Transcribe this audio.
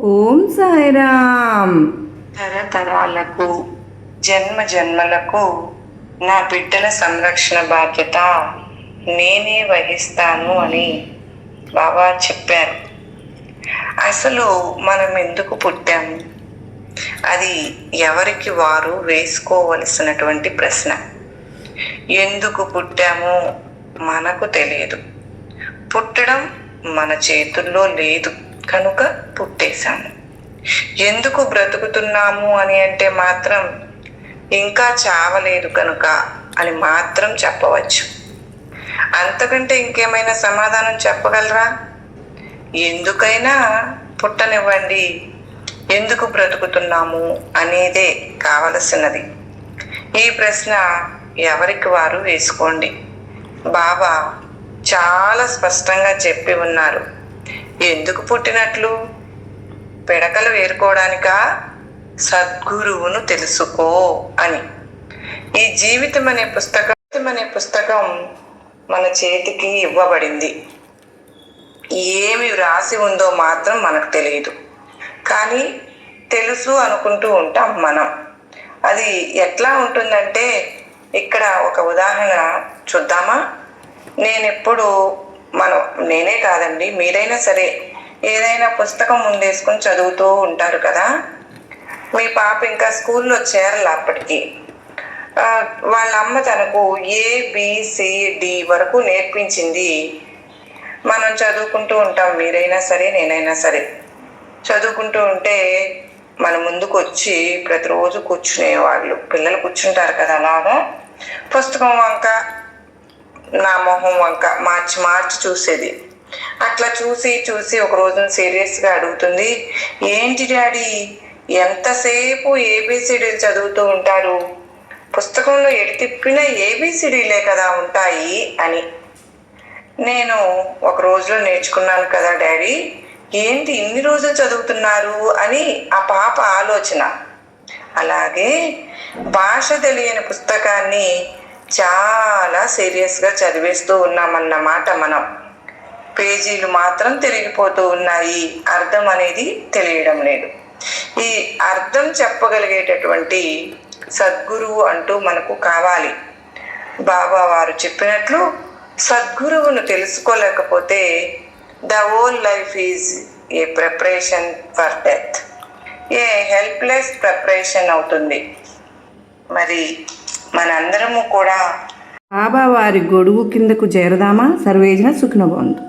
ఓం సాయిరామ్. తరతరాలకు జన్మ జన్మలకు నా బిడ్డల సంరక్షణ బాధ్యత నేనే వహిస్తాను అని బాబా చెప్పారు. అసలు మనం ఎందుకు పుట్టాము? అది ఎవరికి వారు వేసుకోవలసినటువంటి ప్రశ్న. ఎందుకు పుట్టామో మనకు తెలియదు. పుట్టడం మన చేతుల్లో లేదు కనుక పుట్టేశాము. ఎందుకు బ్రతుకుతున్నాము అని అంటే మాత్రం ఇంకా చావలేదు కనుక అని మాత్రం చెప్పవచ్చు. అంతకంటే ఇంకేమైనా సమాధానం చెప్పగలరా? ఎందుకైనా పుట్టనివ్వండి, ఎందుకు బ్రతుకుతున్నాము అనేదే కావలసినది. ఈ ప్రశ్న ఎవరికి వారు వేసుకోండి. బాబా చాలా స్పష్టంగా చెప్పి ఉన్నారు. ఎందుకు పుట్టినట్లు? పిడకలు వేరుకోవడానికా? సద్గురువును తెలుసుకో అని. ఈ జీవితం అనే పుస్తకం మన చేతికి ఇవ్వబడింది. ఏమి వ్రాసి ఉందో మాత్రం మనకు తెలియదు, కానీ తెలుసు అనుకుంటూ ఉంటాం మనం. అది ఎట్లా ఉంటుందంటే, ఇక్కడ ఒక ఉదాహరణ చూద్దామా? నేనే కాదండి, మీరైనా సరే ఏదైనా పుస్తకం ముందేసుకొని చదువుతూ ఉంటారు కదా. మీ పాప ఇంకా స్కూల్లో చేరాలి. అప్పటికి వాళ్ళ అమ్మ తనకు ABCD వరకు నేర్పించింది. మనం చదువుకుంటూ ఉంటాం, మీరైనా సరే నేనైనా సరే. చదువుకుంటూ ఉంటే మన ముందుకు వచ్చి ప్రతిరోజు కూర్చునేవాళ్ళు, పిల్లలు కూర్చుంటారు కదా. అలాగా పుస్తకం వంక నా మొహం వంక మార్చి చూసేది. అట్లా చూసి ఒక రోజున సీరియస్గా అడుగుతుంది, ఏంటి డాడీ ఎంతసేపు ABCDలు చదువుతూ ఉంటారు? పుస్తకంలో ఎటు తిప్పినా ABCDలే కదా ఉంటాయి అని. నేను ఒక రోజులో నేర్చుకున్నాను కదా డాడీ, ఏంటి ఇన్ని రోజులు చదువుతున్నారు అని ఆ పాప ఆలోచన. అలాగే భాష తెలియని పుస్తకాన్ని చాలా సీరియస్గా చదివేస్తూ ఉన్నామన్నమాట మనం. పేజీలు మాత్రం తిరిగిపోతూ ఉన్నాయి, అర్థం అనేది తెలియడం లేదు. ఈ అర్థం చెప్పగలిగేటటువంటి సద్గురువు అంటూ మనకు కావాలి. బాబా వారు చెప్పినట్లు సద్గురువును తెలుసుకోలేకపోతే the whole life is a preparation for death, a helpless preparation అవుతుంది. మరి మనందరము కూడా బాబా వారి గొడుగు కిందకు చేరదామా? సర్వేజన సుఖినో భవంతు.